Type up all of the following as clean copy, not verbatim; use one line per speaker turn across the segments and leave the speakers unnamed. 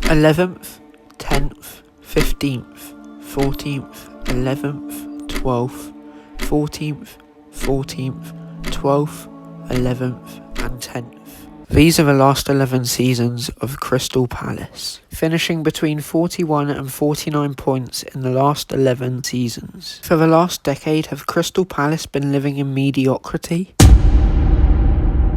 11th, 10th, 15th, 14th, 11th, 12th, 14th, 12th, 11th and 10th. These are the last 11 seasons of Crystal Palace, finishing between 41 and 49 points in the last 11 seasons. For the last decade, have Crystal Palace been living in mediocrity?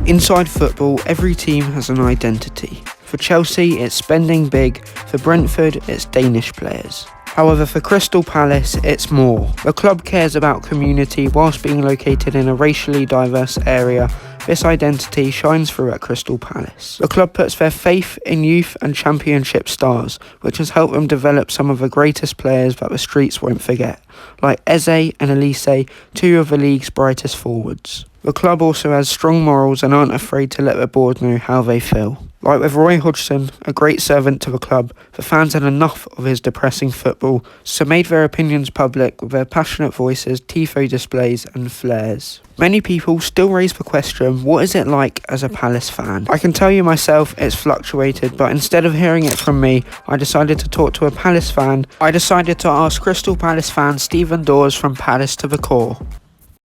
Inside football, every team has an identity. For Chelsea, it's spending big. For Brentford, it's Danish players. However, for Crystal Palace, it's more. The club cares about community whilst being located in a racially diverse area. This identity shines through at Crystal Palace. The club puts their faith in youth and championship stars, which has helped them develop some of the greatest players that the streets won't forget, like Eze and Elise, two of the league's brightest forwards. The club also has strong morals and aren't afraid to let the board know how they feel. Like with Roy Hodgson, a great servant to the club, the fans had enough of his depressing football, so made their opinions public with their passionate voices, tifo displays and flares. Many people still raise the question, what is it like as a Palace fan? I can tell you myself it's fluctuated, but instead of hearing it from me, I decided to talk to a Palace fan. I decided to ask Crystal Palace fan Stephen Dawes from Palace to the Core.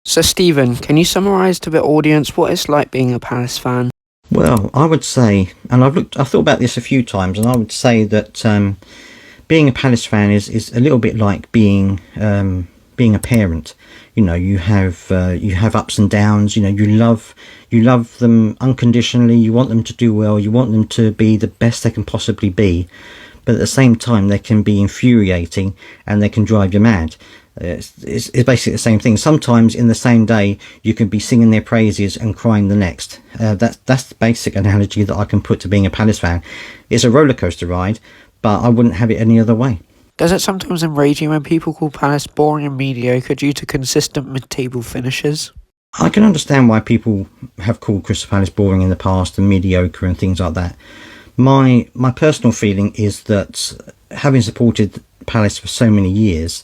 So Stephen, can you summarise to the audience what it's like being a Palace fan?
Well, I would say, and I've thought about this a few times, and I would say that being a Palace fan is a little bit like being a parent. You know, you have ups and downs. You know, you love them unconditionally. You want them to do well. You want them to be the best they can possibly be. But at the same time, they can be infuriating and they can drive you mad. It's basically the same thing. Sometimes in the same day, you can be singing their praises and crying the next. That's the basic analogy that I can put to being a Palace fan. It's a roller coaster ride, but I wouldn't have it any other way.
Does it sometimes enrage you when people call Palace boring and mediocre due to consistent mid-table finishes?
I can understand why people have called Crystal Palace boring in the past and mediocre and things like that. My personal feeling is that having supported Palace for so many years,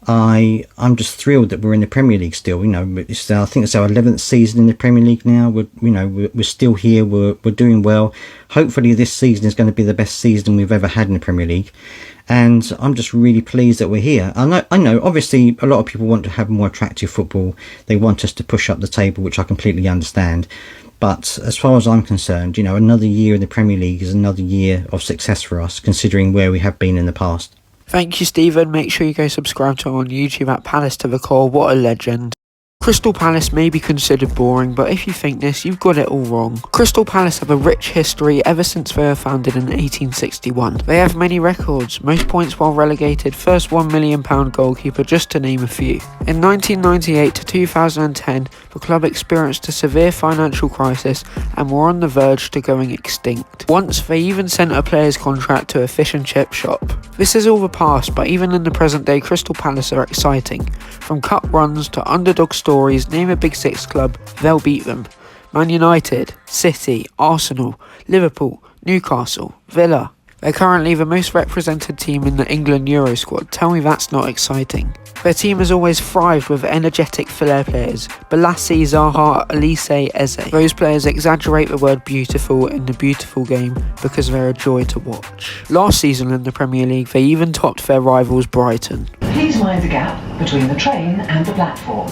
I'm just thrilled that we're in the Premier League still. You know, I think it's our 11th season in the Premier League now. We're still here. We're doing well. Hopefully, this season is going to be the best season we've ever had in the Premier League, and I'm just really pleased that we're here. I know. Obviously, a lot of people want to have more attractive football. They want us to push up the table, which I completely understand. But as far as I'm concerned, you know, another year in the Premier League is another year of success for us, considering where we have been in the past.
Thank you, Stephen. Make sure you go subscribe to him on YouTube at Palace to the Core. What a legend. Crystal Palace may be considered boring, but if you think this, you've got it all wrong. Crystal Palace have a rich history ever since they were founded in 1861. They have many records, most points while relegated, first £1 million goalkeeper, just to name a few. In 1998 to 2010, the club experienced a severe financial crisis and were on the verge to going extinct. Once, they even sent a player's contract to a fish and chip shop. This is all the past, but even in the present day, Crystal Palace are exciting. From cup runs to underdog stories, name a Big Six club, they'll beat them. Man United, City, Arsenal, Liverpool, Newcastle, Villa. They're currently the most represented team in the England Euro squad. Tell me that's not exciting. Their team has always thrived with energetic flair players. Balassi, Zaha, Elise, Eze. Those players exaggerate the word beautiful in the beautiful game because they're a joy to watch. Last season in the Premier League, they even topped their rivals Brighton.
Please mind the gap between the train and the platform.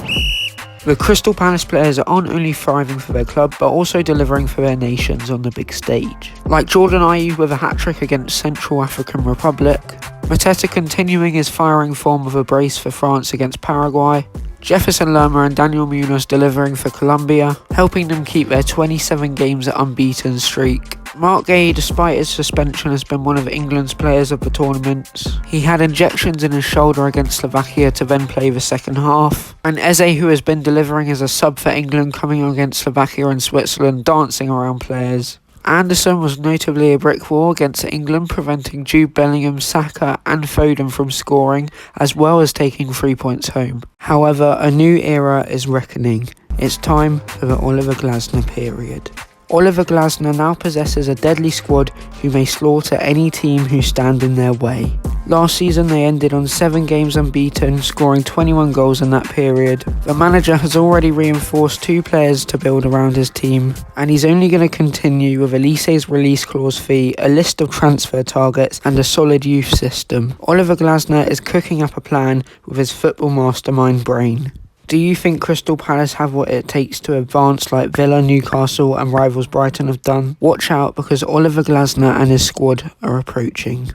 The Crystal Palace players aren't only thriving for their club, but also delivering for their nations on the big stage. Like Jordan Ayew with a hat-trick against Central African Republic, Mateta continuing his firing form with a brace for France against Paraguay, Jefferson Lerma and Daniel Munoz delivering for Colombia, helping them keep their 27 games unbeaten streak. Mark Gay, despite his suspension, has been one of England's players of the tournaments. He had injections in his shoulder against Slovakia to then play the second half. And Eze, who has been delivering as a sub for England, coming against Slovakia and Switzerland, dancing around players. Anderson was notably a brick wall against England, preventing Jude Bellingham, Saka and Foden from scoring, as well as taking 3 points home. However, a new era is reckoning. It's time for the Oliver Glasner period. Oliver Glasner now possesses a deadly squad who may slaughter any team who stand in their way. Last season they ended on 7 games unbeaten, scoring 21 goals in that period. The manager has already reinforced 2 players to build around his team, and he's only going to continue with Elise's release clause fee, a list of transfer targets and a solid youth system. Oliver Glasner is cooking up a plan with his football mastermind brain. Do you think Crystal Palace have what it takes to advance like Villa, Newcastle and rivals Brighton have done? Watch out, because Oliver Glasner and his squad are approaching.